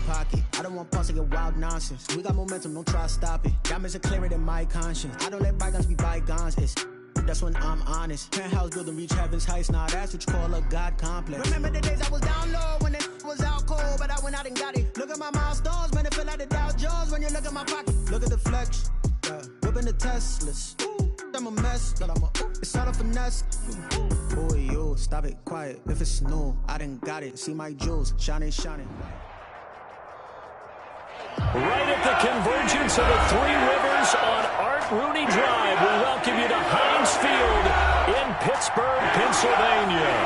pocket. I don't want pause to get wild nonsense. We got momentum, don't try to stop it. Diamonds are clearer than my conscience. I don't let bygones be bygones. That's when I'm honest. Penthouse building, reach heaven's heights. Now that's what you call a God complex. Remember the days I was down low when it was out cold, but I went out and got it. Look at my milestones, man, it feel like the Dow Jones when you look at my pocket. Look at the flex, whipping the Teslas. I'm a mess, but it's all a finesse. Oh, yo, stop it, quiet. If it's new, I done got it. See my jewels, shining, shining. Right at the convergence of the Three Rivers on Art Rooney Drive, we welcome you to Heinz Field in Pittsburgh, Pennsylvania.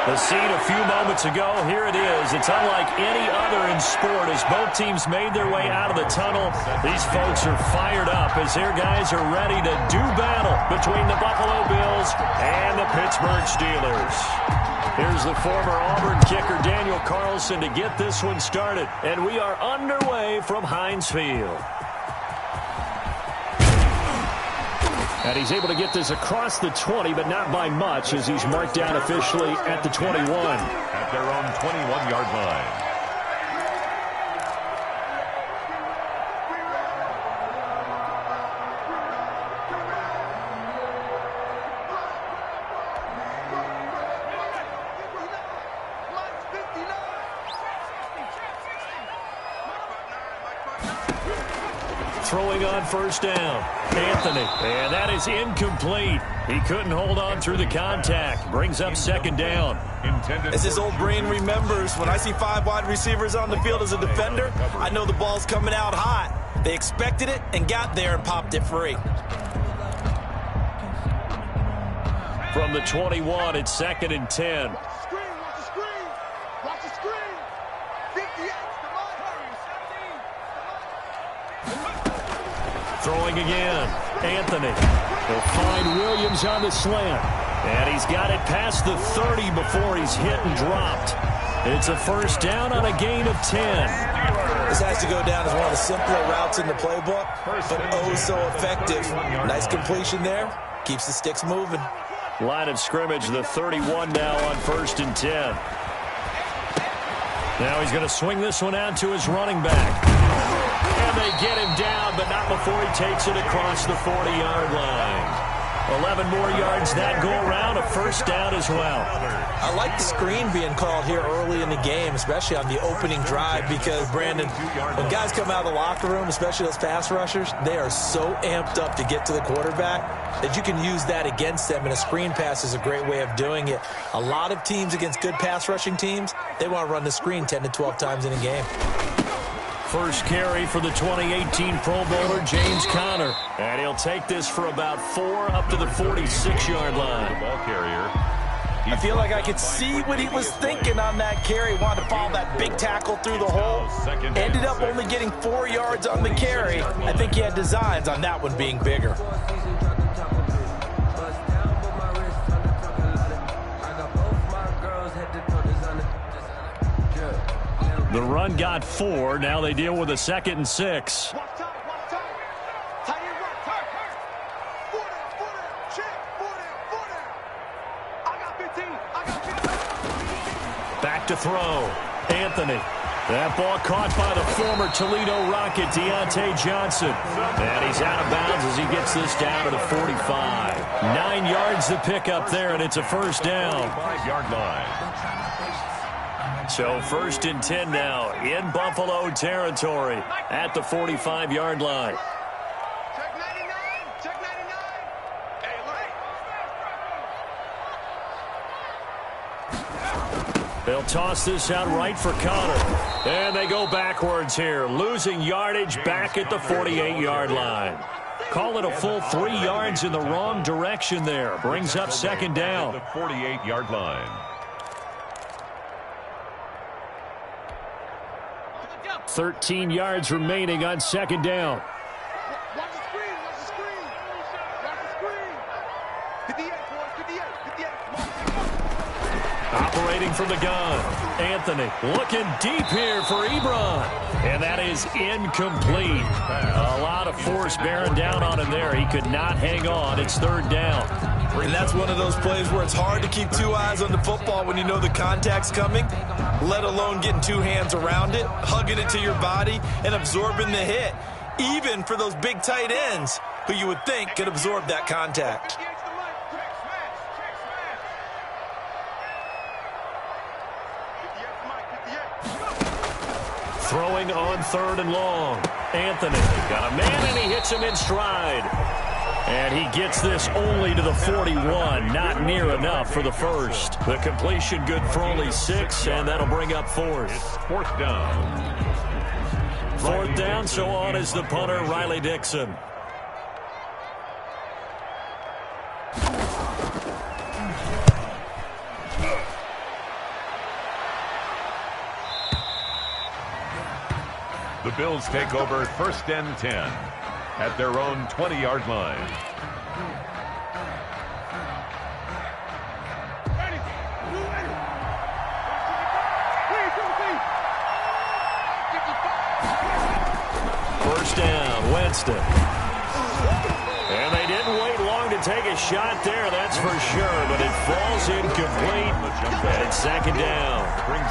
The scene a few moments ago, here it is. It's unlike any other in sport as both teams made their way out of the tunnel. These folks are fired up as their guys are ready to do battle between the Buffalo Bills and the Pittsburgh Steelers. Here's the former Auburn kicker Daniel Carlson to get this one started. And we are underway from Heinz Field. And he's able to get this across the 20, but not by much as he's marked down officially at the 21. At their own 21-yard line. Throwing on first down, Anthony, and that is incomplete. He couldn't hold on through the contact. Brings up second down. As his old brain remembers, when I see 5 wide receivers on the field as a defender, I know the ball's coming out hot. They expected it and got there and popped it free. From the 21, it's 2nd and 10. Throwing again, Anthony. He'll find Williams on the slant. And he's got it past the 30 before he's hit and dropped. It's a first down on a gain of 10. This has to go down as one of the simpler routes in the playbook, but oh so effective. Nice completion there. Keeps the sticks moving. Line of scrimmage, the 31 now on 1st and 10. Now he's going to swing this one out to his running back. And they get him down, but not before he takes it across the 40-yard line. 11 more yards that go around, a first down as well. I like the screen being called here early in the game, especially on the opening drive, because, Brandon, when guys come out of the locker room, especially those pass rushers, they are so amped up to get to the quarterback that you can use that against them, and a screen pass is a great way of doing it. A lot of teams against good pass rushing teams, they want to run the screen 10 to 12 times in a game. First carry for the 2018 Pro Bowler, James Conner. And he'll take this for about 4 up to the 46-yard line. The ball carrier. I feel like I could see what he was thinking on that carry. Wanted to follow that big tackle through the hole. Ended up only getting 4 yards on the carry. I think he had designs on that one being bigger. The run got 4. Now they deal with a 2nd and 6. Back to throw. Anthony. That ball caught by the former Toledo Rocket, Deontay Johnson. And he's out of bounds as he gets this down to the 45. 9 yards to pick up there, and it's a first down. 5-yard line. So 1st and 10 now in Buffalo territory at the 45-yard line. Check 99. Check 99. Hey, look. They'll toss this out right for Conner. And they go backwards here, losing yardage back at the 48-yard line. Call it a full 3 yards in the wrong direction there. Brings up 2nd down. The 48-yard line. 13 yards remaining on 2nd down. Watch the screen. Watch the screen. Watch the screen. 58, boys. 58. 58. Operating from the gun. Anthony looking deep here for Ebron. And that is incomplete. A lot of force bearing down on him there. He could not hang on. It's 3rd down. And that's one of those plays where it's hard to keep two eyes on the football when you know the contact's coming, let alone getting two hands around it, hugging it to your body, and absorbing the hit, even for those big tight ends who you would think could absorb that contact. Throwing on 3rd and long. Anthony got a man, and he hits him in stride. And he gets this only to the 41, not near enough for the first. The completion good for only 6, and that'll bring up 4th. It's 4th down. 4th down, so on is the punter, Riley Dixon. The Bills take over 1st and 10 at their own 20-yard line. First down, Winston. And they didn't wait long to take a shot there, that's for sure, but it falls incomplete, and it's 2nd down.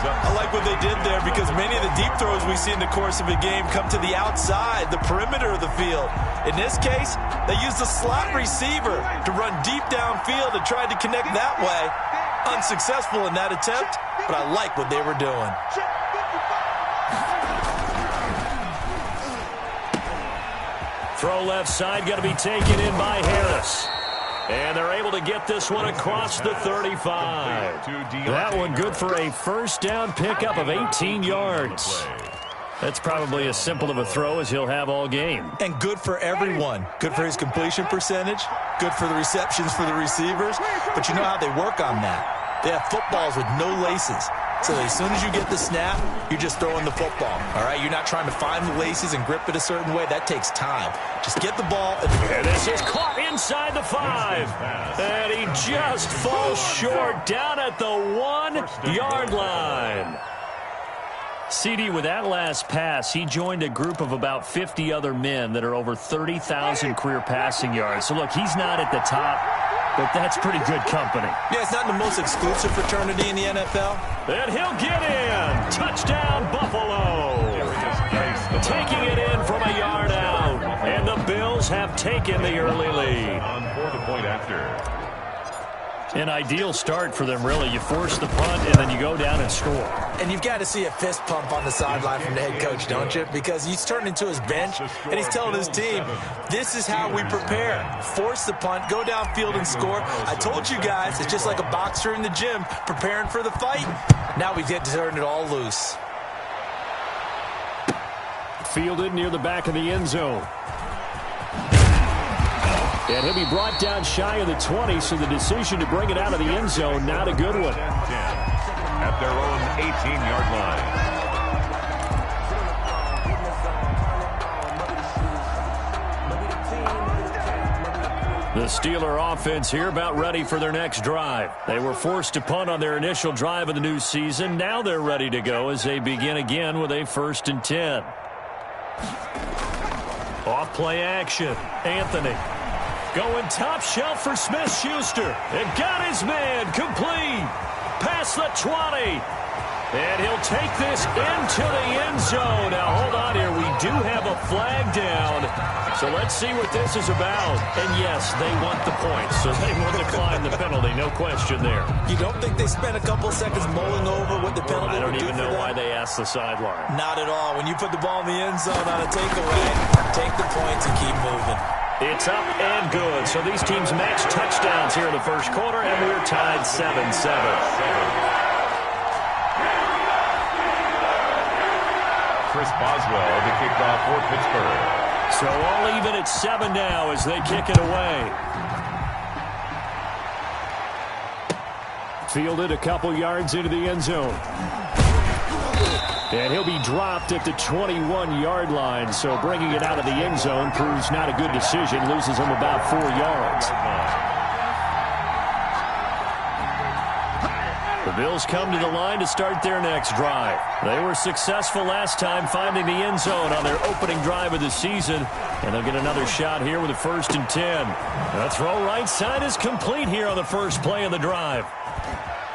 I like what they did there because many of the deep throws we see in the course of a game come to the outside, the perimeter of the field. In this case, they used a slot receiver to run deep downfield and tried to connect that way. Unsuccessful in that attempt, but I like what they were doing. Throw left side, going to be taken in by Harris. And they're able to get this one across the 35. That one good for a first down pickup of 18 yards. That's probably as simple of a throw as he'll have all game. And good for everyone. Good for his completion percentage. Good for the receptions for the receivers. But you know how they work on that. They have footballs with no laces. So as soon as you get the snap, you're just throwing the football. All right, you're not trying to find the laces and grip it a certain way. That takes time. Just get the ball. And this is caught inside the 5. And he just falls short down at the 1-yard line. CD, with that last pass, he joined a group of about 50 other men that are over 30,000 career passing yards. So, look, he's not at the top, but that's pretty good company. Yeah, it's not the most exclusive fraternity in the NFL. And he'll get in. Touchdown, Buffalo. Taking it in from a yard out. And the Bills have taken the early lead. On for the point after. An ideal start for them, really. You force the punt, and then you go down and score. And you've got to see a fist pump on the sideline from the head coach, don't you? Because he's turning to his bench, and he's telling his team, this is how we prepare. Force the punt, go downfield and score. I told you guys, it's just like a boxer in the gym preparing for the fight. Now we get to turn it all loose. Fielded near the back of the end zone. And he'll be brought down shy of the 20, so the decision to bring it out of the end zone, not a good one. At their own 18-yard line. The Steeler offense here about ready for their next drive. They were forced to punt on their initial drive of the new season. Now they're ready to go as they begin again with a 1st and 10. Off play action. Anthony. Going top shelf for Smith-Schuster. And got his man complete. Past the 20. And he'll take this into the end zone. Now, hold on here. We do have a flag down. So let's see what this is about. And, yes, they want the points. So they will decline the penalty. No question there. You don't think they spent a couple seconds mulling over what the penalty would do for them? I don't even know why they asked the sideline. Not at all. When you put the ball in the end zone on a takeaway, take the points and keep moving. It's up and good. So these teams match touchdowns here in the first quarter, and we're tied 7-7. Chris Boswell, the kickoff for Pittsburgh. So all even at 7 now as they kick it away. Fielded a couple yards into the end zone. And he'll be dropped at the 21-yard line, so bringing it out of the end zone proves not a good decision. Loses him about 4 yards. The Bills come to the line to start their next drive. They were successful last time finding the end zone on their opening drive of the season, and they'll get another shot here with a 1st and 10. The throw right side is complete here on the first play of the drive.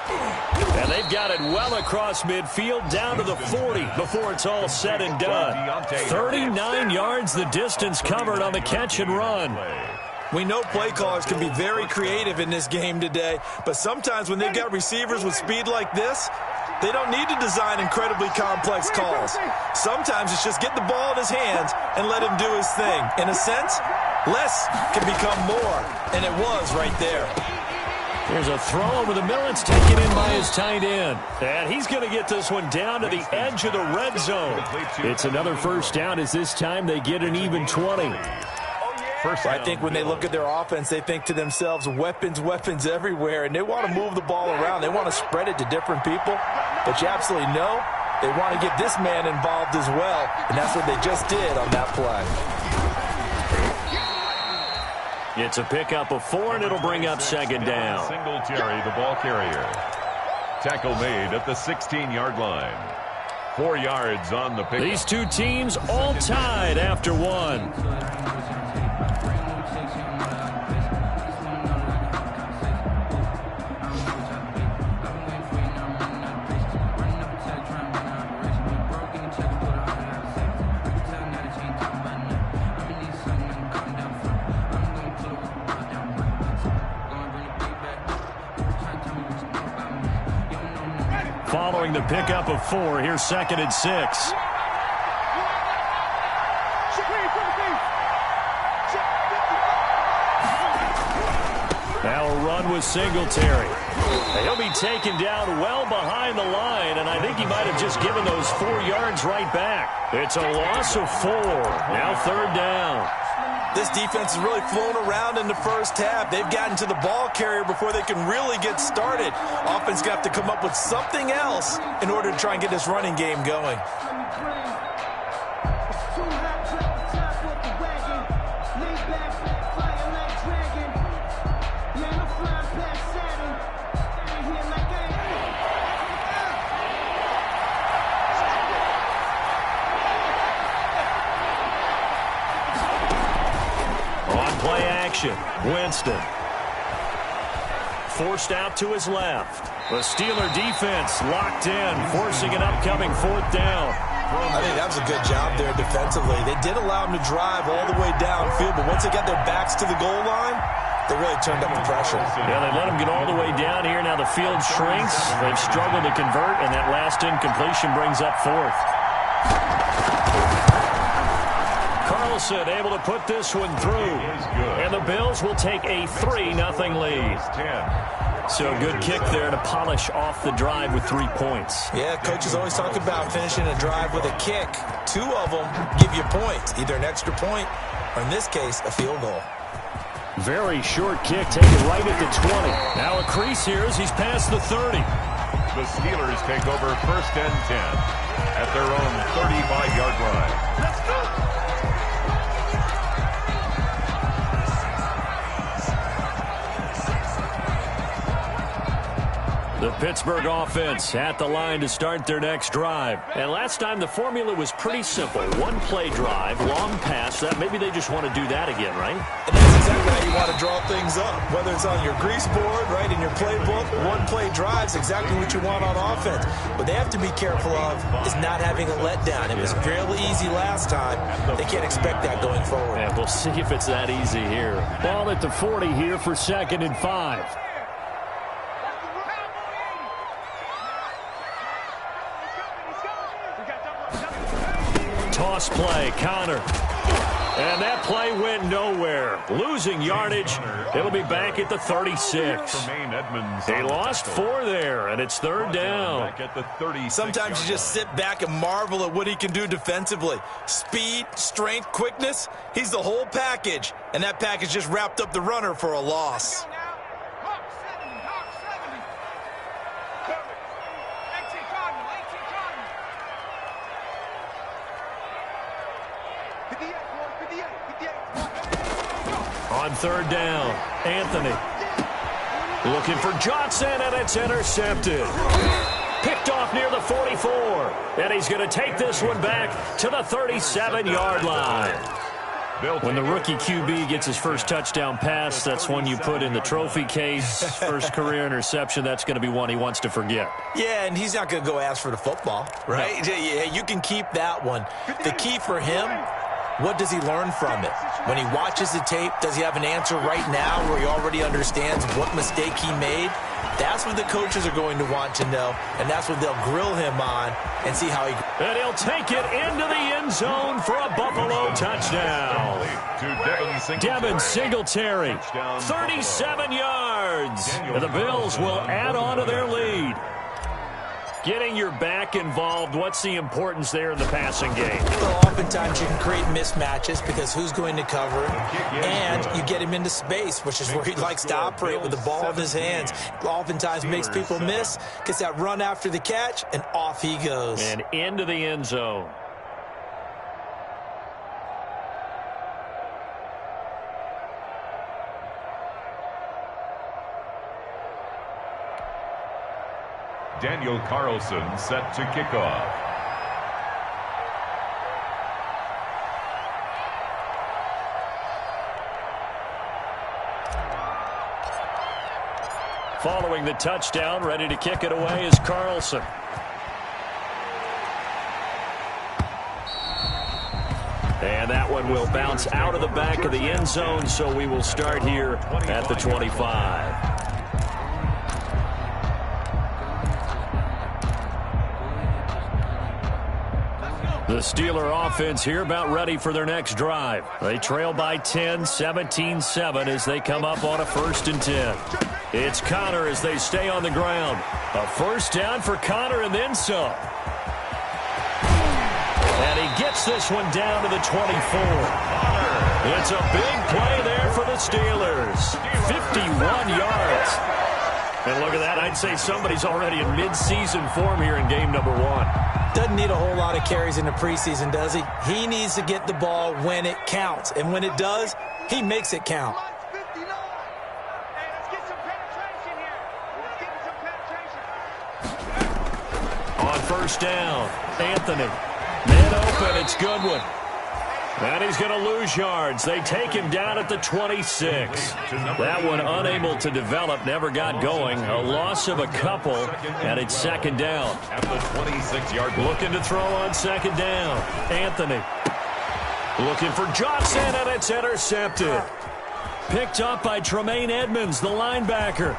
And they've got it well across midfield down to the 40 before it's all said and done. 39 yards the distance covered on the catch and run. We know play callers can be very creative in this game today, but sometimes when they've got receivers with speed like this, they don't need to design incredibly complex calls. Sometimes it's just get the ball in his hands and let him do his thing. In a sense, less can become more, and it was right there. There's a throw over the middle. It's taken in by his tight end. And he's going to get this one down to the edge of the red zone. It's another 1st down as this time they get an even 20. I think when they look at their offense, they think to themselves, weapons, weapons everywhere, and they want to move the ball around. They want to spread it to different people, but you absolutely know they want to get this man involved as well, and that's what they just did on that play. It's a pickup of 4, and it'll bring up 2nd down. Singletary, the ball carrier. Tackle made at the 16-yard line. 4 yards on the pickup. These two teams all tied after 1. Following the pickup of 4, here's 2nd and 6. Now a run with Singletary. He'll be taken down well behind the line, and I think he might have just given those 4 yards right back. It's a loss of 4. Now 3rd down. This defense has really flown around in the first half. They've gotten to the ball carrier before they can really get started. Offense got to come up with something else in order to try and get this running game going. Winston. Forced out to his left. The Steeler defense locked in, forcing an upcoming 4th down. I think that was a good job there defensively. They did allow him to drive all the way downfield, but once they got their backs to the goal line, they really turned up the pressure. Yeah, they let him get all the way down here. Now the field shrinks. They've struggled to convert, and that last incompletion brings up 4th. Carlson able to put this one through. And the Bills will take a 3-0 lead. So a good kick there to polish off the drive with 3 points. Yeah, coaches always talk about finishing a drive with a kick. 2 of them give you points, either an extra point or, in this case, a field goal. Very short kick taken right at the 20. Now a crease here as he's past the 30. The Steelers take over 1st and 10 at their own 35-yard line. Let's go! The Pittsburgh offense at the line to start their next drive. And last time the formula was pretty simple. 1-play drive, long pass. That maybe they just want to do that again, right? And that's exactly how you want to draw things up. Whether it's on your grease board, right, in your playbook, 1-play drive is exactly what you want on offense. What they have to be careful of is not having a letdown. It was fairly easy last time. They can't expect that going forward. Yeah, we'll see if it's that easy here. Ball at the 40 here for 2nd and 5. Toss play, Connor. And that play went nowhere. Losing yardage. It'll be back at the 36. They lost 4 there, and it's 3rd down. Sometimes you just sit back and marvel at what he can do defensively. Speed, strength, quickness. He's the whole package, and that package just wrapped up the runner for a loss. On 3rd down, Anthony. Looking for Johnson, and it's intercepted. Picked off near the 44. And he's going to take this one back to the 37-yard line. When the rookie QB gets his first touchdown pass, that's one you put in the trophy case. First career interception, that's going to be one he wants to forget. Yeah, and he's not going to go ask for the football, right? No. Yeah, you can keep that one. The key for him, what does he learn from it? When he watches the tape, does he have an answer right now where he already understands what mistake he made? That's what the coaches are going to want to know, and that's what they'll grill him on and see how he... And he'll take it into the end zone for a Buffalo touchdown. Devin Singletary, 37 yards. And the Bills will add on to their lead. Getting your back involved, what's the importance there in the passing game? Well, oftentimes you can create mismatches because who's going to cover him, and you get him into space, which is where he likes to operate with the ball in his hands. Oftentimes makes people miss, gets that run after the catch, and off he goes. And into the end zone. Daniel Carlson set to kick off. Following the touchdown, ready to kick it away is Carlson. And that one will bounce out of the back of the end zone, so we will start here at the 25. The Steeler offense here about ready for their next drive. They trail by 10, 17-7 as they come up on a 1st and 10. It's Connor as they stay on the ground. A first down for Connor and then some. And he gets this one down to the 24. It's a big play there for the Steelers. 51 yards. And look at that. I'd say somebody's already in mid-season form here in game number 1. Doesn't need a whole lot of carries in the preseason, does he? He needs to get the ball when it counts. And when it does, he makes it count. On first down, Anthony. Man open, it's Goodwin. And he's going to lose yards. They take him down at the 26. That one unable to develop, never got going. A loss of a couple, and it's 2nd down. At the 26-yard line. Looking to throw on 2nd down. Anthony. Looking for Johnson, and it's intercepted. Picked up by Tremaine Edmonds, the linebacker.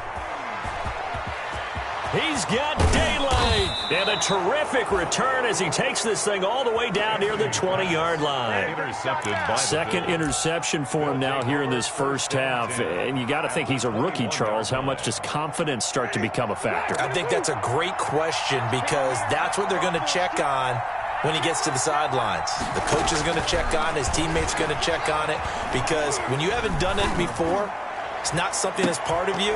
He's got daylight. And a terrific return as he takes this thing all the way down near the 20-yard line. Second interception for him now here in this first half. And you got to think he's a rookie, Charles. How much does confidence start to become a factor? I think that's a great question because that's what they're going to check on when he gets to the sidelines. The coach is going to check on it. His teammates are going to check on it because when you haven't done it before, it's not something that's part of you.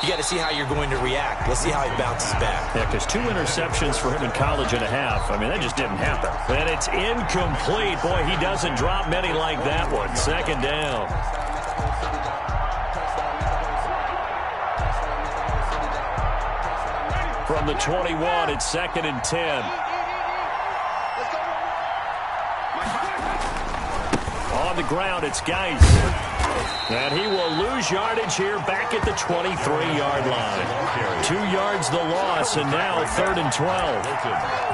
You got to see how you're going to react. Let's see how he bounces back. Yeah, because 2 interceptions for him in college and a half. I mean, that just didn't happen. And it's incomplete. Boy, he doesn't drop many like that one. 2nd down. From the 21, it's 2nd and 10. On the ground, it's Geis. And he will lose yardage here back at the 23-yard line. 2 yards the loss, and now 3rd and 12.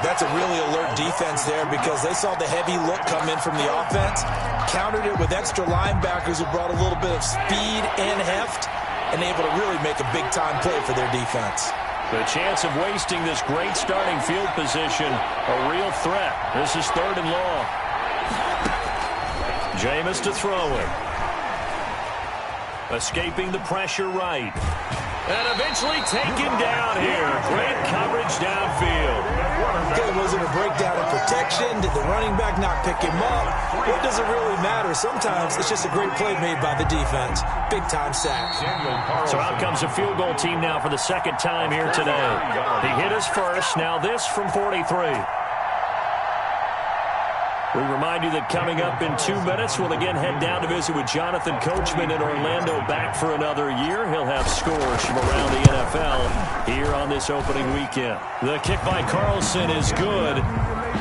That's a really alert defense there because they saw the heavy look come in from the offense, countered it with extra linebackers who brought a little bit of speed and heft, and able to really make a big-time play for their defense. The chance of wasting this great starting field position, a real threat. This is 3rd and long. Jameis to throw it. Escaping the pressure right. And eventually taken down here. Great coverage downfield. Okay, was it a breakdown in protection? Did the running back not pick him up? What does it really matter? Sometimes it's just a great play made by the defense. Big-time sack. So out comes a field goal team now for the 2nd time here today. He hit his first. Now this from 43. We remind you that coming up in 2 minutes, we'll again head down to visit with Jonathan Coachman in Orlando, back for another year. He'll have scores from around the NFL here on this opening weekend. The kick by Carlson is good,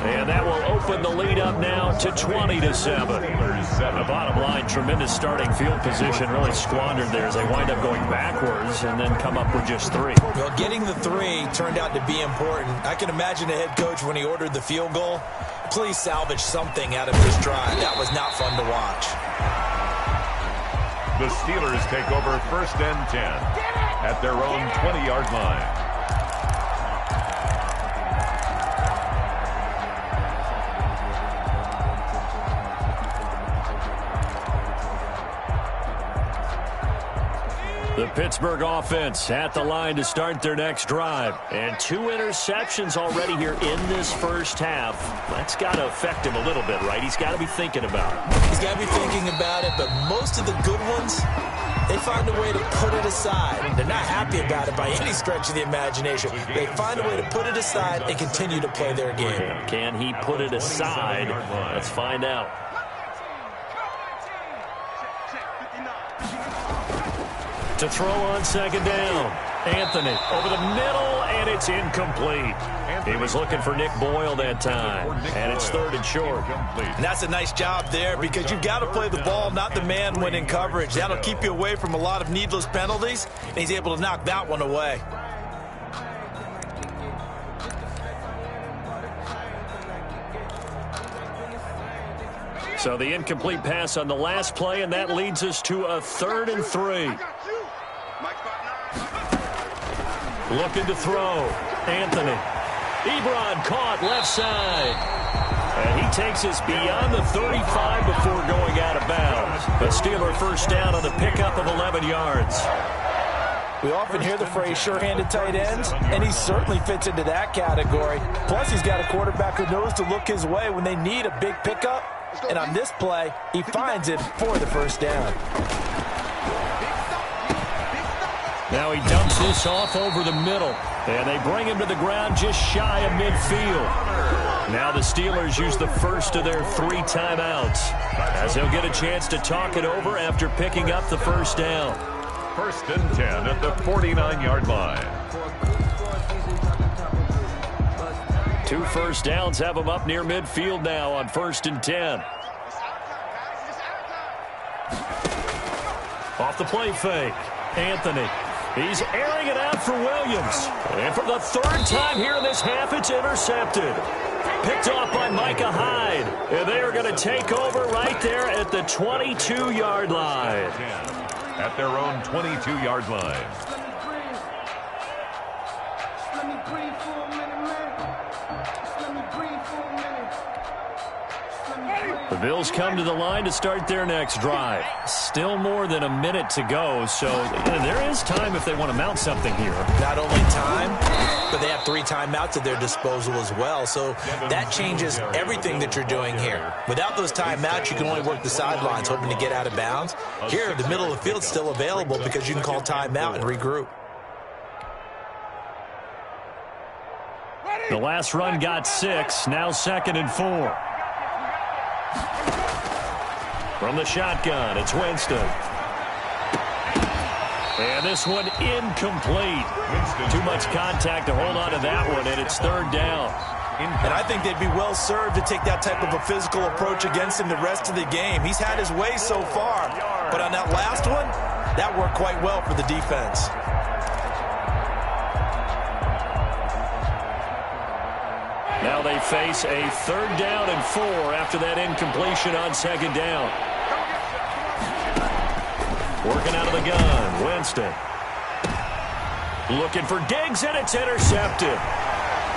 and that will open the lead up now to 20-7. The bottom line, tremendous starting field position, really squandered there as they wind up going backwards and then come up with just 3. Well, getting the 3 turned out to be important. I can imagine the head coach when he ordered the field goal. Please salvage something out of this drive. That was not fun to watch. The Steelers take over 1st and 10 at their own 20-yard line. The Pittsburgh offense at the line to start their next drive. And 2 interceptions already here in this first half. That's got to affect him a little bit, right? He's got to be thinking about it. He's got to be thinking about it, but most of the good ones, they find a way to put it aside. They're not happy about it by any stretch of the imagination. They find a way to put it aside and continue to play their game. Can he put it aside? Let's find out. To throw on 2nd down. Anthony over the middle, and it's incomplete. He was looking for Nick Boyle that time, and it's 3rd and short. And that's a nice job there because you've got to play the ball, not the man when in coverage. That'll keep you away from a lot of needless penalties, and he's able to knock that one away. So the incomplete pass on the last play, and that leads us to a 3rd and 3. Looking to throw. Anthony. Ebron caught left side. And he takes us beyond the 35 before going out of bounds. The Steeler 1st down on the pickup of 11 yards. We often hear the phrase sure-handed tight ends, and he certainly fits into that category. Plus, he's got a quarterback who knows to look his way when they need a big pickup. And on this play, he finds it for the 1st down. Now he dumps this off over the middle, and they bring him to the ground just shy of midfield. Now the Steelers use the first of their 3 timeouts, as they'll get a chance to talk it over after picking up the 1st down. 1st and 10 at the 49-yard line. 2 first downs have them up near midfield now on 1st and 10. Off the play fake. Anthony. He's airing it out for Williams. And for the 3rd time here in this half, it's intercepted. Picked off by Micah Hyde. And they are going to take over right there at the 22-yard line. At their own 22-yard line. The Bills come to the line to start their next drive. Still more than a minute to go, so there is time if they want to mount something here. Not only time, but they have 3 timeouts at their disposal as well, so that changes everything that you're doing here. Without those timeouts, you can only work the sidelines, hoping to get out of bounds. Here, the middle of the field's still available because you can call timeout and regroup. The last run got 6, now 2nd and 4. From the shotgun, it's Winston. And this one incomplete. Too much contact to hold on to that one, and it's 3rd down. And I think they'd be well served to take that type of a physical approach against him the rest of the game. He's had his way so far, but on that last one, that worked quite well for the defense. Now they face a 3rd down and 4 after that incompletion on 2nd down. Working out of the gun, Winston. Looking for Diggs, and it's intercepted.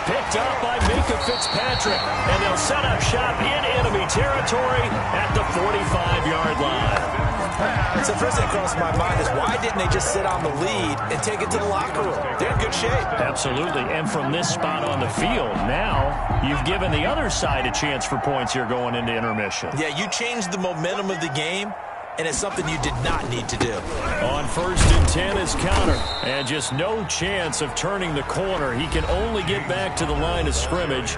Picked up by Minka Fitzpatrick, and they'll set up shop in enemy territory at the 45-yard line. So first thing that crossed my mind is why didn't they just sit on the lead and take it to the locker room? They're in good shape. Absolutely, and from this spot on the field, now you've given the other side a chance for points here going into intermission. Yeah, you changed the momentum of the game, and it's something you did not need to do. On 1st and 10 is Connor, and just no chance of turning the corner. He can only get back to the line of scrimmage.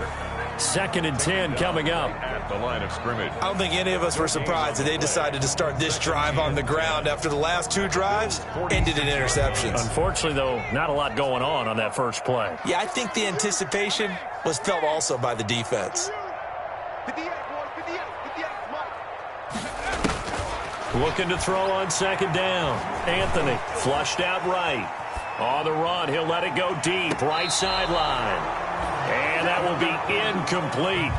2nd and 10 coming up. At the line of scrimmage. I don't think any of us were surprised that they decided to start this drive on the ground after the last 2 drives ended in interceptions. Unfortunately, though, not a lot going on that first play. Yeah, I think the anticipation was felt also by the defense. 58, boys, 58, 58, Mike. Looking to throw on 2nd down. Anthony flushed out right. On the run, he'll let it go deep, right sideline. And that will be incomplete.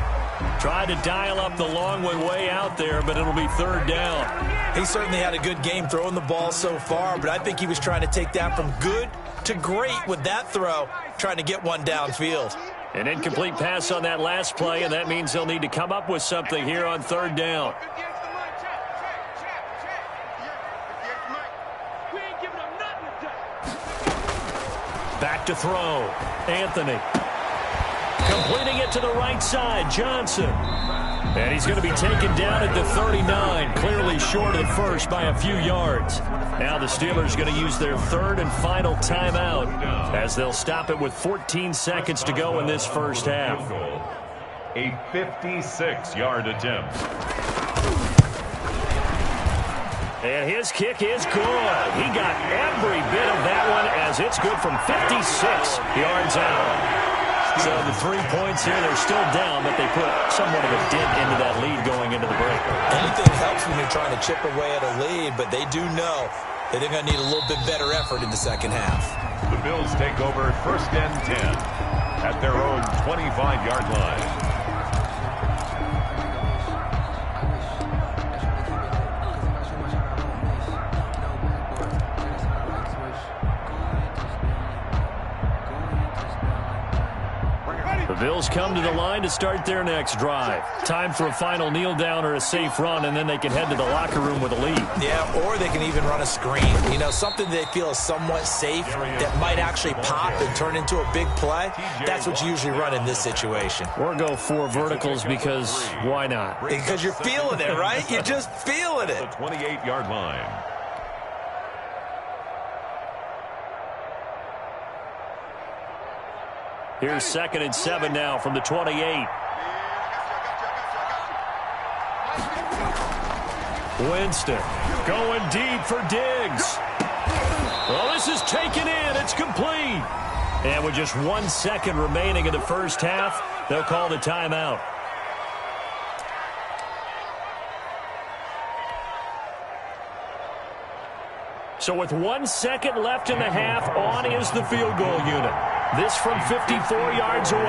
Tried to dial up the long one way out there, but it'll be 3rd down. He certainly had a good game throwing the ball so far, but I think he was trying to take that from good to great with that throw, trying to get one downfield. An incomplete pass on that last play, and that means they'll need to come up with something here on 3rd down. Back to throw. Anthony. Completing it to the right side. Johnson. And he's going to be taken down at the 39, clearly short of the first by a few yards. Now the Steelers going to use their 3rd and final timeout as they'll stop it with 14 seconds to go in this first half. A 56-yard attempt. And his kick is good. He got every bit of that one as it's good from 56 yards out. So the 3 points here, they're still down, but they put somewhat of a dent into that lead going into the break. Anything helps when you're trying to chip away at a lead, but they do know that they're going to need a little bit better effort in the second half. The Bills take over 1st and 10 at their own 25-yard line. The Bills come to the line to start their next drive. Time for a final kneel down or a safe run, and then they can head to the locker room with a lead. Yeah, or they can even run a screen. You know, something they feel is somewhat safe that might actually pop and turn into a big play. That's what you usually run in this situation. Or go 4 verticals because why not? Because you're feeling it, right? You're just feeling it. The 28-yard line. Here's 2nd and 7 now from the 28. Winston going deep for Diggs. Well, this is taken in. It's complete. And with just 1 second remaining in the first half, they'll call the timeout. So with 1 second left in the half, on is the field goal unit. This from 54 yards away.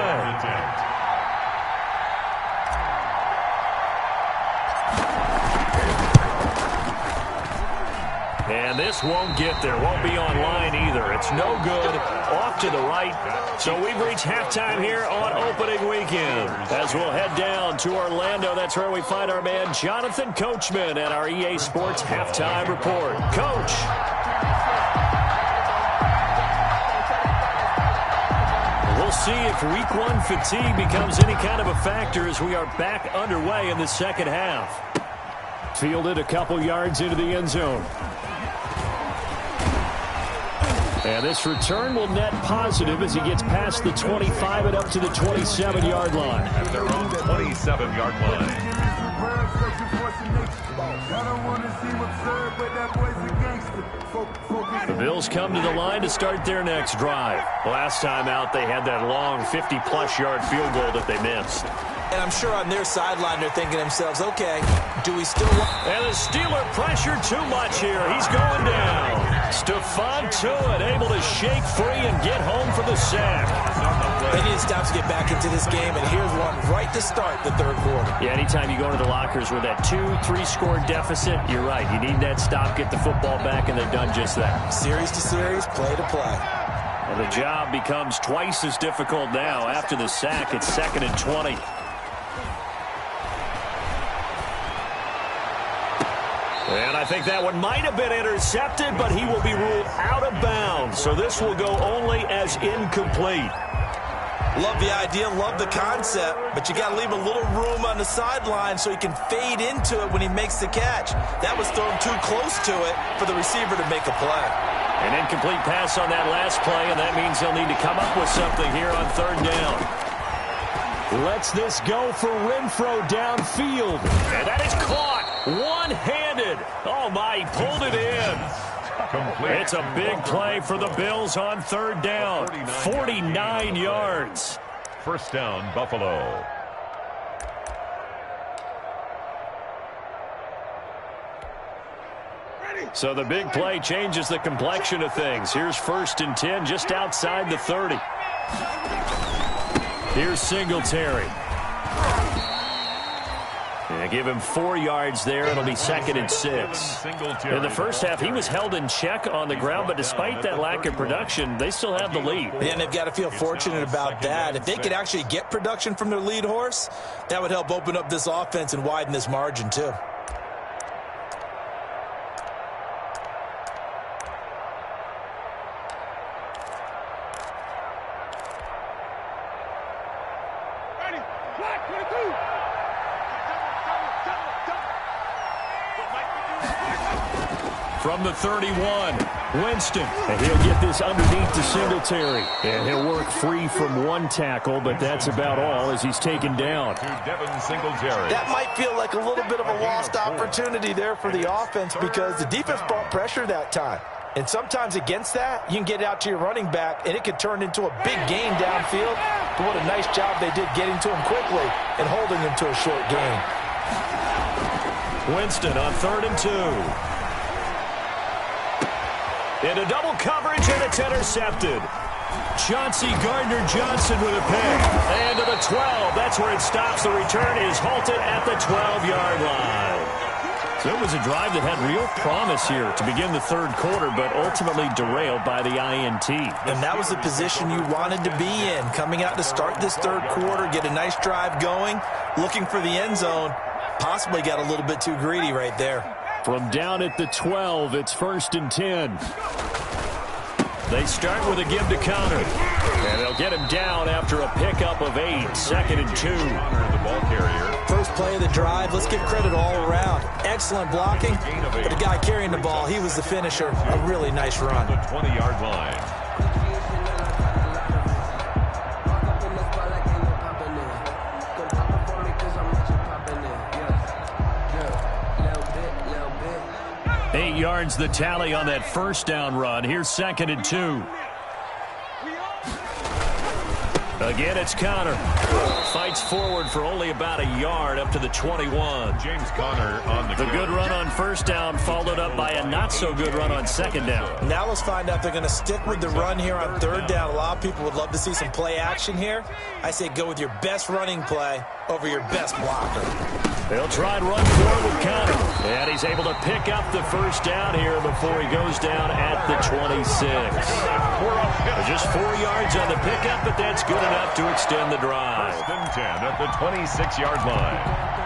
And this won't get there. Won't be online either. It's no good. Off to the right. So we've reached halftime here on opening weekend. As we'll head down to Orlando, that's where we find our man Jonathan Coachman at our EA Sports Halftime Report. Coach. We'll see if week 1 fatigue becomes any kind of a factor as we are back underway in the second half. Fielded a couple yards into the end zone. And this return will net positive as he gets past the 25 and up to the 27-yard line. At their own 27-yard line. The Bills come to the line to start their next drive. Last time out, they had that long 50-plus yard field goal that they missed. And I'm sure on their sideline they're thinking to themselves, okay, do we still want... And the Steeler pressure too much here. He's going down. Stephon Tuitt able to shake free and get home for the sack. They need to stop to get back into this game, and here's one right to start the third quarter. Yeah, anytime you go into the lockers with that 2-3 score deficit, you're right. You need that stop, get the football back, and they've done just that. Series to series, play to play. And the job becomes twice as difficult now. After the sack, it's 2nd and 20. And I think that one might have been intercepted, but he will be ruled out of bounds. So this will go only as incomplete. Love the idea, love the concept, but you got to leave a little room on the sideline so he can fade into it when he makes the catch. That was thrown too close to it for the receiver to make a play. An incomplete pass on that last play, and that means he'll need to come up with something here on 3rd down. Lets this go for Renfro downfield. And that is caught one-handed. Oh, my, he pulled it in. It's a big play for the Bills on third down. 49 yards. First down, Buffalo. So the big play changes the complexion of things. Here's 1st and 10 just outside the 30. Here's Singletary. And give him 4 yards there. It'll be 2nd and 6. In the first half, he was held in check on the ground, but despite that lack of production, they still have the lead. And they've got to feel fortunate about that. If they could actually get production from their lead horse, that would help open up this offense and widen this margin too. From the 31, Winston. And he'll get this underneath to Singletary. And he'll work free from one tackle, but that's about all as he's taken down. To Devin Singletary. That might feel like a little bit of a lost opportunity there for the offense because the defense brought pressure that time. And sometimes against that, you can get out to your running back, and it could turn into a big gain downfield. But what a nice job they did getting to him quickly and holding him to a short gain. Winston on 3rd and 2. Into double coverage, and it's intercepted. Chauncey Gardner-Johnson with a pick. And to the 12. That's where it stops. The return is halted at the 12-yard line. So it was a drive that had real promise here to begin the third quarter, but ultimately derailed by the INT. And that was the position you wanted to be in. Coming out to start this third quarter, get a nice drive going, looking for the end zone. Possibly got a little bit too greedy right there. From down at the 12, it's 1st and 10. They start with a give to Connor. And they'll get him down after a pickup of 8. 2nd and 2. The ball carrier. First play of the drive, let's give credit all around. Excellent blocking, but the guy carrying the ball, he was the finisher. A really nice run. The 20-yard line. Yards the tally on that first down run. Here's 2nd and 2. Again, it's Connor. Fights forward for only about a yard up to the 21. James Conner on the good run on first down followed up by a not-so-good run on 2nd down. Now let's find out if they're going to stick with the run here on 3rd down. A lot of people would love to see some play action here. I say go with your best running play over your best blocker. They'll try and run forward with Connor. And he's able to pick up the first down here before he goes down at the 26. Just 4 yards on the pickup, but that's good enough to extend the drive. 1st and 10 at the 26-yard line.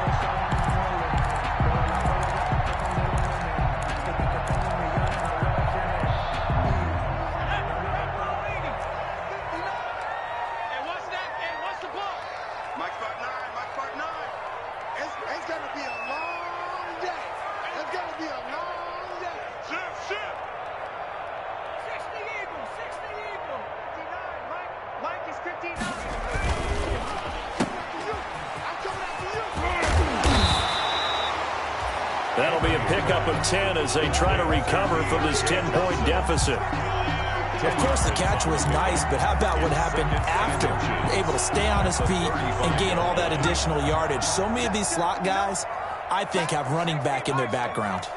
That'll be a pickup of 10 as they try to recover from this 10-point deficit. Of course, the catch was nice, but how about what happened after? Able to stay on his feet and gain all that additional yardage. So many of these slot guys, I think, have running back in their background.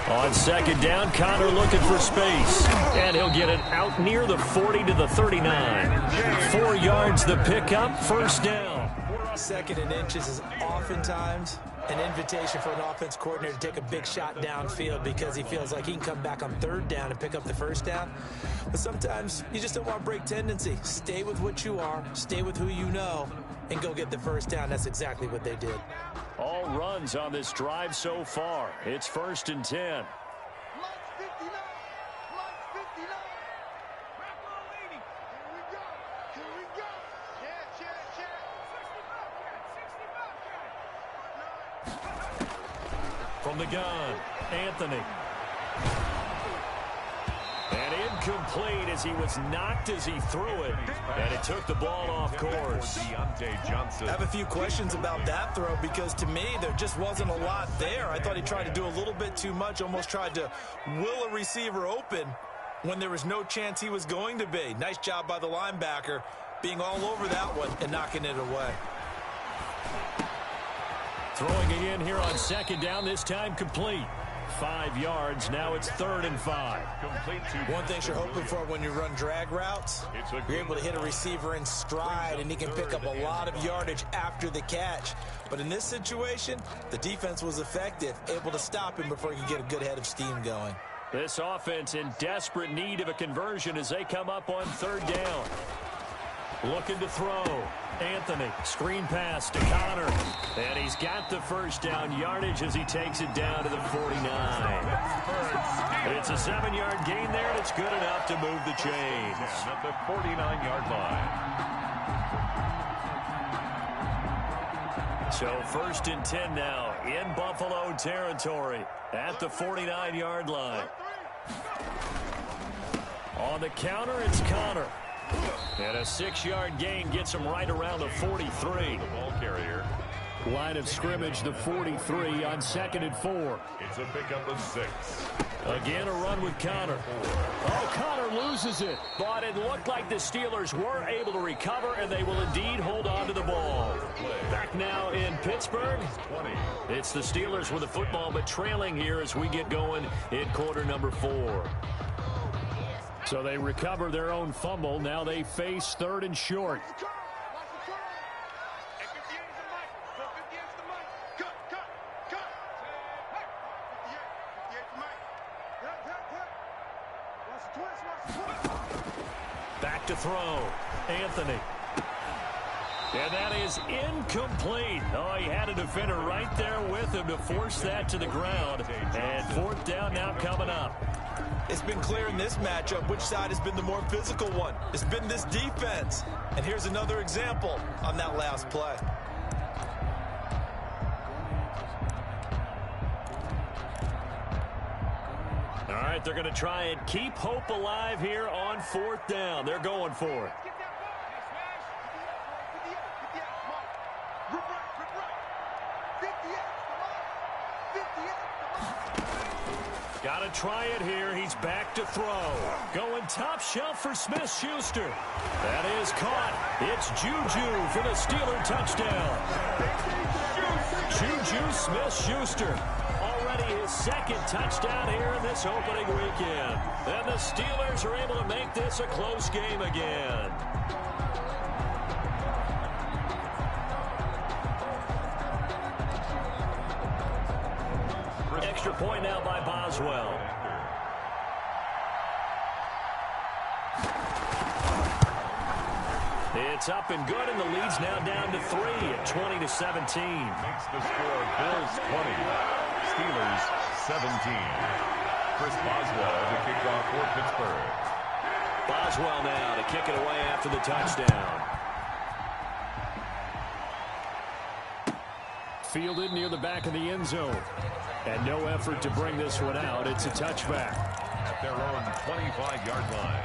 On 2nd down, Connor looking for space. And he'll get it out near the 40 to the 39. 4 yards the pickup, 1st down. 2nd and inches is oftentimes an invitation for an offense coordinator to take a big shot downfield because he feels like he can come back on 3rd down and pick up the 1st down. But sometimes you just don't want to break tendency. Stay with what you are, stay with who you know, and go get the 1st down. That's exactly what they did. All runs on this drive so far. It's 1st and 10. From the gun, Anthony. And in incomplete as he was knocked as he threw it, and it took the ball off course. I have a few questions about that throw because to me there just wasn't a lot there. I thought he tried to do a little bit too much, almost tried to will a receiver open when there was no chance he was going to be. Nice job by the linebacker being all over that one and knocking it away. Throwing again here on second down, this time complete. 5 yards, now it's 3rd and 5. One thing you're hoping for when you run drag routes, you're able to hit a receiver in stride and he can pick up a lot of yardage after the catch. But in this situation, the defense was effective, able to stop him before he could get a good head of steam going. This offense in desperate need of a conversion as they come up on 3rd down. Looking to throw. Anthony, screen pass to Connor. And he's got the first down yardage as he takes it down to the 49. It's a 7-yard gain there, and it's good enough to move the chains. At the 49-yard line. So 1st and 10 now in Buffalo territory at the 49-yard line. On the counter, it's Connor. And a 6-yard gain gets him right around the 43. The ball carrier. Line of scrimmage, the 43 on 2nd and 4. It's a pickup of 6. Again, a run with Connor. Oh, Connor loses it. But it looked like the Steelers were able to recover, and they will indeed hold on to the ball. Back now in Pittsburgh. It's the Steelers with the football, but trailing here as we get going in quarter number 4. So they recover their own fumble. Now they face 3rd and short. Back to throw. Anthony. And that is incomplete. Oh, he had a defender right there with him to force that to the ground. And 4th down now coming up. It's been clear in this matchup which side has been the more physical one. It's been this defense. And here's another example on that last play. All right, they're going to try and keep hope alive here on 4th down. They're going for it. Got to try it here. He's back to throw. Going top shelf for Smith-Schuster. That is caught. It's Juju for the Steeler touchdown. Juju Smith-Schuster. Already his 2nd touchdown here in this opening weekend. And the Steelers are able to make this a close game again. Extra point now by Boswell. It's up and good, and the lead's now down to 3 at 20-17. Makes the score Bills 20, Steelers 17. Chris Boswell to kick off for Pittsburgh. Boswell now to kick it away after the touchdown. Fielded near the back of the end zone. And no effort to bring this one out. It's a touchback. At their own 25-yard line.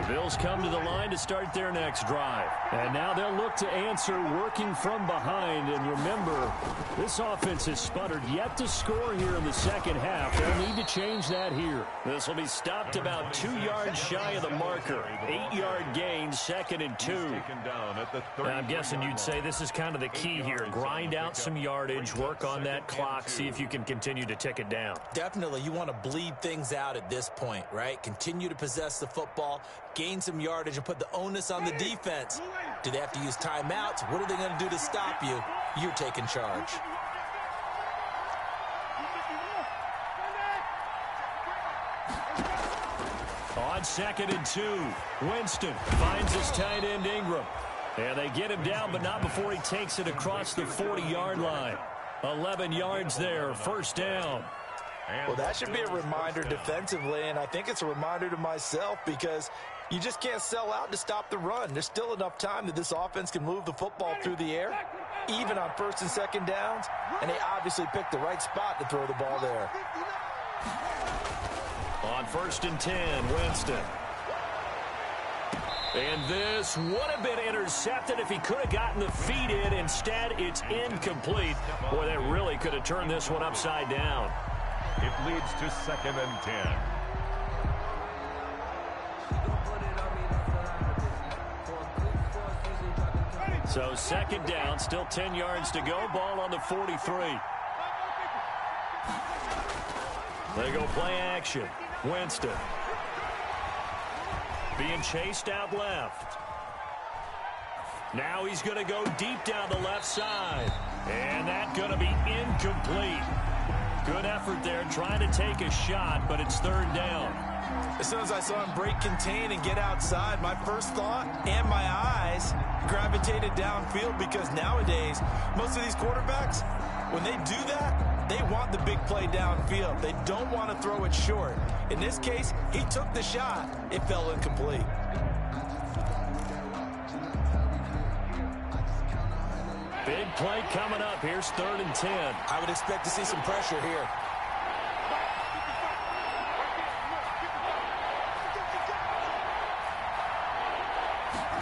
Bills come to the line to start their next drive. And now they'll look to answer working from behind. And remember, this offense has sputtered yet to score here in the second half. They'll need to change that here. This will be stopped about 2 yards shy of the marker. 8-yard gain, 2nd and 2. I'm guessing you'd say this is kind of the key here. Grind out some yardage, work on that clock, see if you can continue to tick it down. Definitely, you want to bleed things out at this point, right? Continue to possess the football, gain some yardage, and put the onus on the defense. Do they have to use timeouts? What are they going to do to stop you? You're taking charge. On 2nd and 2, Winston finds his tight end Ingram. And they get him down, but not before he takes it across the 40-yard line. 11 yards there, 1st down. Well, that should be a reminder defensively, and I think it's a reminder to myself because You just can't sell out to stop the run. There's still enough time that this offense can move the football through the air, even on first and second downs, and they obviously picked the right spot to throw the ball there. On 1st and 10, Winston. And this would have been intercepted if he could have gotten the feet in. Instead, it's incomplete. Boy, that really could have turned this one upside down. It leads to 2nd and 10. So 2nd down, still 10 yards to go. Ball on the 43. They go play action. Winston. Being chased out left. Now he's going to go deep down the left side. And that's going to be incomplete. Good effort there trying to take a shot, but it's 3rd down. As soon as I saw him break contain and get outside, my first thought and my eyes gravitated downfield, because nowadays, most of these quarterbacks, when they do that, they want the big play downfield. They don't want to throw it short. In this case, he took the shot. It fell incomplete. Big play coming up. Here's 3rd and 10. I would expect to see some pressure here.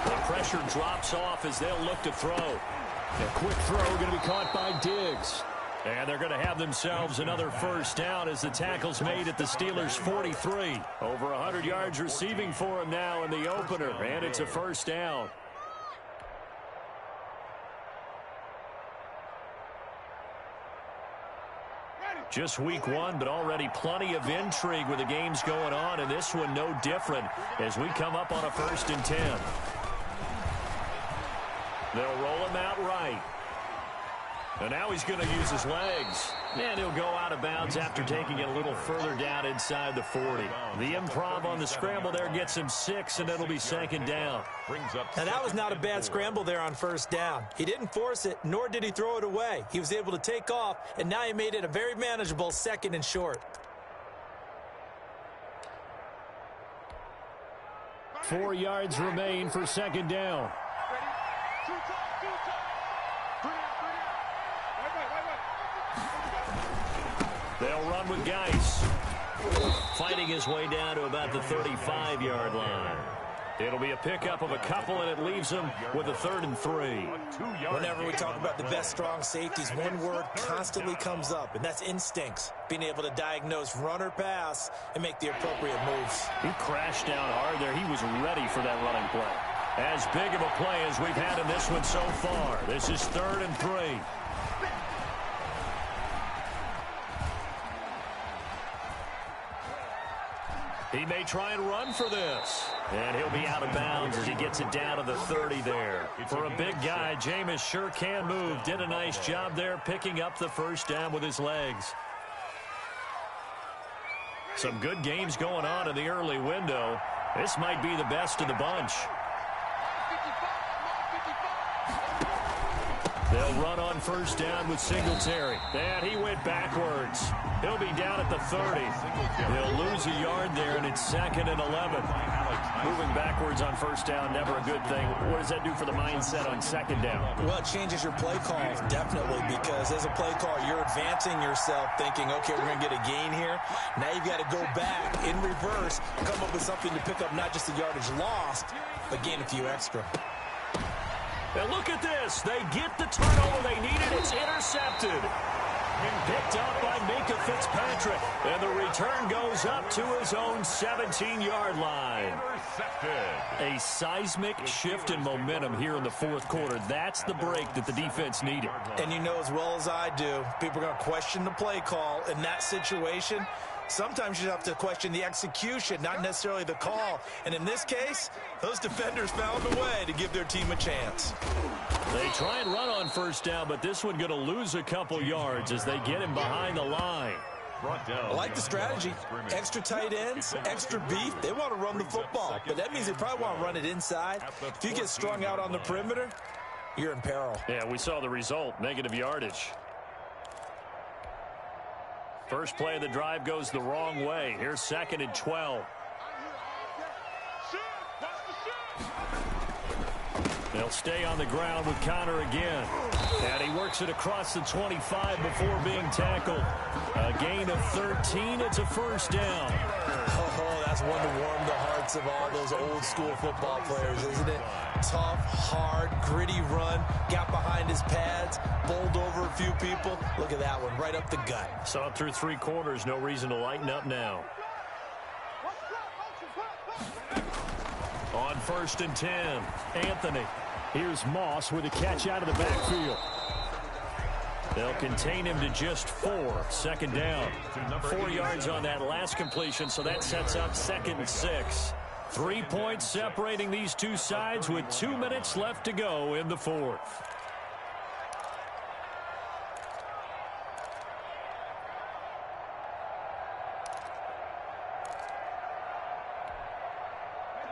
The pressure drops off as they'll look to throw. A quick throw going to be caught by Diggs. And they're going to have themselves another 1st down as the tackle's made at the Steelers' 43. Over 100 yards receiving for him now in the opener, and it's a 1st down. Just week 1, but already plenty of intrigue with the games going on, and this one no different as we come up on a 1st and 10. They'll roll him out right. And now he's going to use his legs. And he'll go out of bounds after taking it a little further down inside the 40. The improv on the scramble there gets him 6, and it'll be 2nd down. Now, that was not a bad scramble there on 1st down. He didn't force it, nor did he throw it away. He was able to take off, and now he made it a very manageable 2nd and short. 4 yards remain for 2nd down. They'll run with Geis. Fighting his way down to about the 35-yard line. It'll be a pickup of a couple, and it leaves him with a 3rd and 3. Whenever we talk about the best strong safeties, one word constantly comes up, and that's instincts. Being able to diagnose run or pass and make the appropriate moves. He crashed down hard there. He was ready for that running play. As big of a play as we've had in this one so far. This is 3rd and 3. He may try and run for this. And he'll be out of bounds as he gets it down to the 30 there. For a big guy, Jameis sure can move. Did a nice job there picking up the 1st down with his legs. Some good games going on in the early window. This might be the best of the bunch. They'll run on 1st down with Singletary. And he went backwards. He'll be down at the 30. He'll lose a yard there, and it's 2nd and 11. Moving backwards on 1st down, never a good thing. What does that do for the mindset on 2nd down? Well, it changes your play call, definitely, because as a play call, you're advancing yourself thinking, okay, we're going to get a gain here. Now you've got to go back in reverse, come up with something to pick up not just the yardage lost, but gain a few extra. And look at this. They get the turnover they needed. It's intercepted. Picked up by Minka Fitzpatrick. And the return goes up to his own 17-yard line. A seismic shift in momentum here in the 4th quarter. That's the break that the defense needed. And you know as well as I do, people are going to question the play call in that situation. Sometimes you have to question the execution, not necessarily the call. And in this case, those defenders found a way to give their team a chance. They try and run on 1st down, but this one going to lose a couple yards as they get him behind the line. I like the strategy. Extra tight ends, extra beef. They want to run the football, but that means they probably want to run it inside. If you get strung out on the perimeter, you're in peril. Yeah, we saw the result, negative yardage. First play of the drive goes the wrong way. Here's 2nd and 12. They'll stay on the ground with Connor again. And he works it across the 25 before being tackled. A gain of 13. It's a first down. Oh, that's one to warm the hearts of all those old school football players, isn't it? Tough, hard, gritty run. Got behind his pads, bowled over a few people. Look at that one, right up the gut. Saw it through 3 quarters. No reason to lighten up now. On 1st and 10, Anthony. Here's Moss with a catch out of the backfield. They'll contain him to just 4. Second down. 4 yards on that last completion, so that sets up 2nd and 6. 3 points separating these two sides with 2 minutes left to go in the 4th.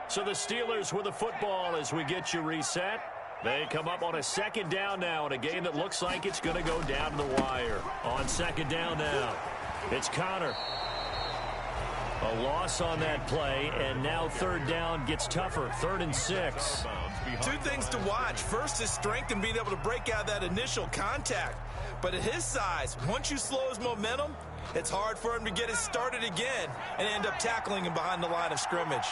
So the Steelers with the football as we get you reset. They come up on a 2nd down now in a game that looks like it's going to go down to the wire. On 2nd down now, it's Connor. A loss on that play, and now 3rd down gets tougher. 3rd and 6. 2 things to watch. First is strength and being able to break out that initial contact. But at his size, once you slow his momentum, it's hard for him to get it started again and end up tackling him behind the line of scrimmage.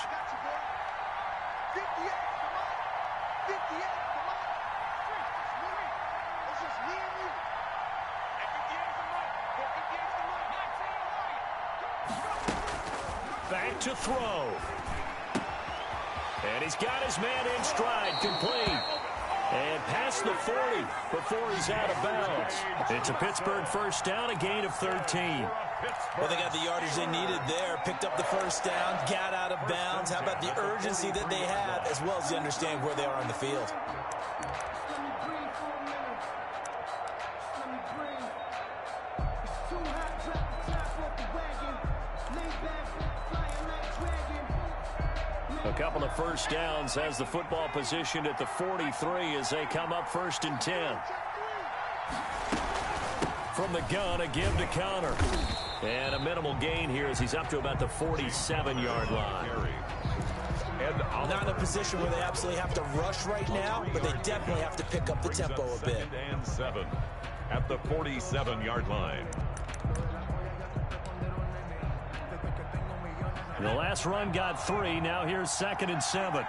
Back to throw. And he's got his man in stride, complete. And past the 40 before he's out of bounds. It's a Pittsburgh first down, a gain of 13. Well, they got the yardage they needed there, picked up the first down, got out of bounds. How about the urgency that they have, as well as the understanding where they are on the field? A couple of first downs has the football positioned at the 43 as they come up 1st and 10. From the gun, a give to Connor. And a minimal gain here as he's up to about the 47-yard line. Not in a position where they absolutely have to rush right now, but they definitely have to pick up the tempo a bit. 2nd and 7 at the 47-yard line. The last run got 3. Now here's 2nd and 7.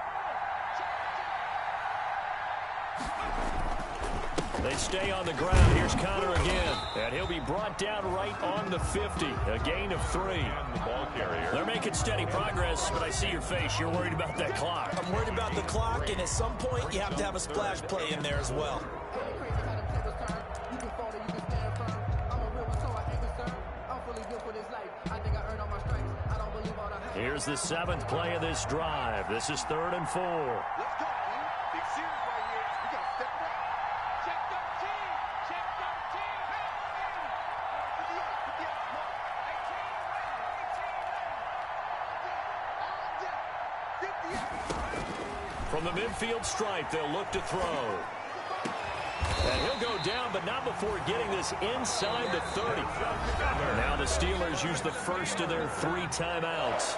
They stay on the ground. Here's Connor again. And he'll be brought down right on the 50. A gain of 3. The ball carrier. They're making steady progress, but I see your face. You're worried about that clock. I'm worried about the clock, and at some point you have to have a splash play in there as well. Here's the 7th play of this drive. This is 3rd and 4. Let's go, team. Big series right here. We got to step it up. Check 13. Check 13. From the midfield stripe, they'll look to throw. And he'll go down, but not before getting this inside the 30. Now the Steelers use the first of their 3 timeouts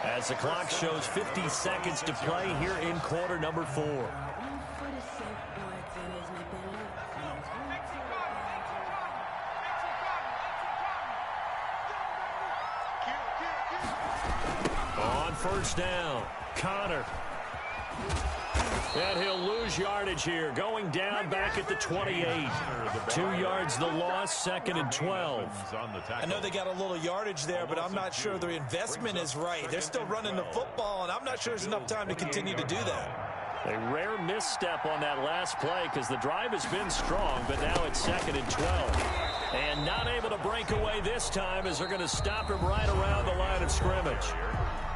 as the clock shows 50 seconds to play here in quarter number 4. On 1st down, Connor. And he'll lose yardage here, going down back at the 28. 2 yards the loss, 2nd and 12. I know they got a little yardage there, but I'm not sure their investment is right. They're still running the football, and I'm not sure there's enough time to continue to do that. A rare misstep on that last play because the drive has been strong, but now it's 2nd and 12. And not able to break away this time as they're going to stop him right around the line of scrimmage.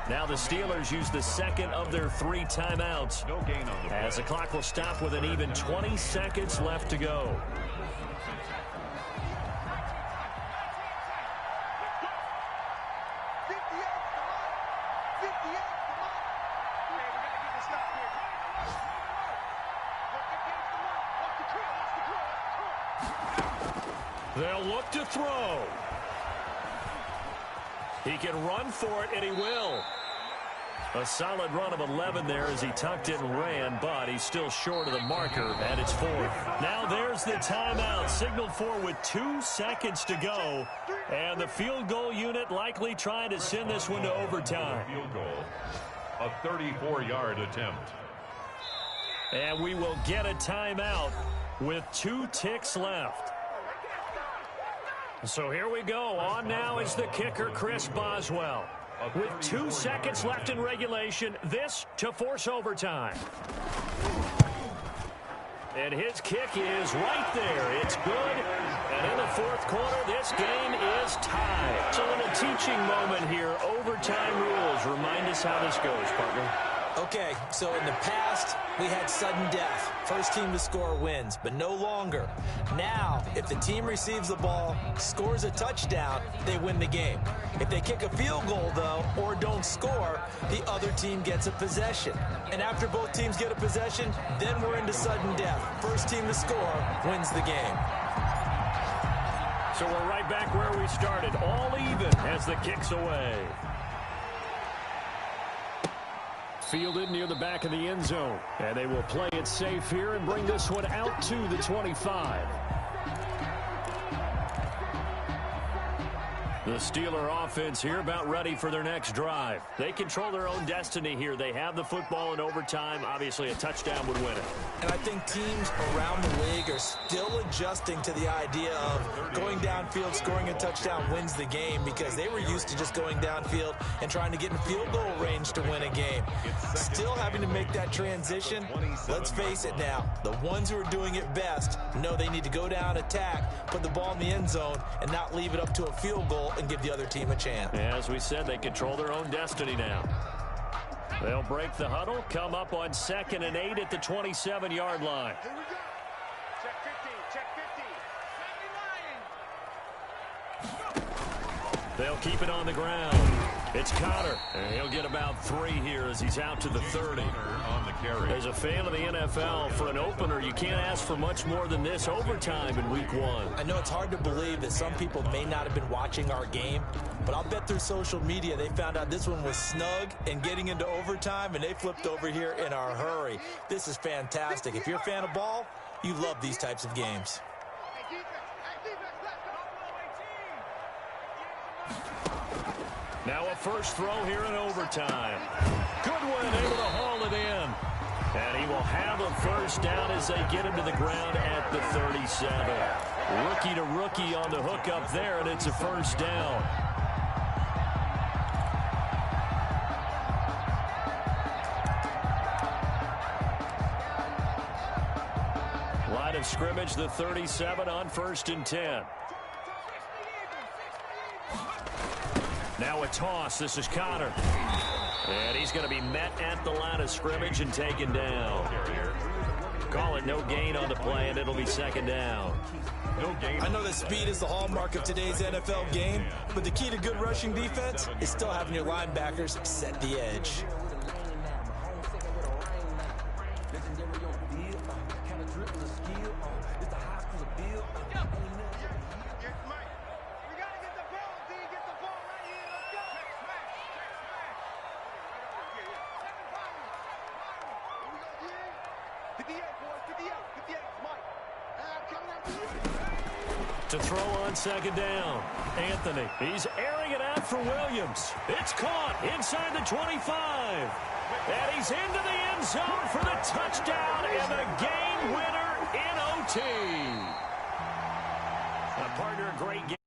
Now the Steelers use the 2nd of their 3 timeouts No gain on the as the clock will stop with an even 20 seconds left to go. They'll look to throw. He can run for it, and he will. A solid run of 11 there as he tucked it and ran, but he's still short of the marker, and it's 4th. Now there's the timeout, signaled for with 2 seconds to go, and the field goal unit likely trying to send this one to overtime. Field goal, a 34-yard attempt. And we will get a timeout with 2 ticks left. So here we go. On now is the kicker, Chris Boswell. With 2 seconds left in regulation, this to force overtime. And his kick is right there. It's good. And in the 4th quarter, this game is tied. So a little teaching moment here. Overtime rules. Remind us how this goes, partner. Okay, so in the past, we had sudden death. First team to score wins, but no longer. Now, if the team receives the ball, scores a touchdown, they win the game. If they kick a field goal, though, or don't score, the other team gets a possession. And after both teams get a possession, then we're into sudden death. First team to score wins the game. So we're right back where we started, all even as the kick's away. Fielded near the back of the end zone. And they will play it safe here and bring this one out to the 25. The Steeler offense here about ready for their next drive. They control their own destiny here. They have the football in overtime. Obviously, a touchdown would win it. And I think teams around the league are still adjusting to the idea of going downfield, scoring a touchdown wins the game, because they were used to just going downfield and trying to get in field goal range to win a game. Still having to make that transition. Let's face it now, the ones who are doing it best know they need to go down, attack, put the ball in the end zone, and not leave it up to a field goal and give the other team a chance. As we said, they control their own destiny now. They'll break the huddle, come up on 2nd and 8 at the 27-yard line. Here we go. Check 15. Check 15. They'll keep it on the ground. It's Connor, and he'll get about 3 here as he's out to the 30. On the carry. As a fan of the NFL, for an opener, you can't ask for much more than this overtime in Week 1. I know it's hard to believe that some people may not have been watching our game, but I'll bet through social media they found out this one was snug and getting into overtime, and they flipped over here in a hurry. This is fantastic. If you're a fan of ball, you love these types of games. Hey, defense. Hey, defense. Let's go. Now a first throw here in overtime. Goodwin able to haul it in. And he will have a first down as they get him to the ground at the 37. Rookie to rookie on the hook up there, and it's a first down. Line of scrimmage, the 37 on 1st and 10. Now a toss. This is Connor. And he's going to be met at the line of scrimmage and taken down. Call it no gain on the play, and it'll be 2nd down. No gain. I know that speed is the hallmark of today's NFL game, but the key to good rushing defense is still having your linebackers set the edge. To throw on 2nd down. Anthony. He's airing it out for Williams. It's caught inside the 25. And he's into the end zone for the touchdown and the game winner in OT. A partner, great game.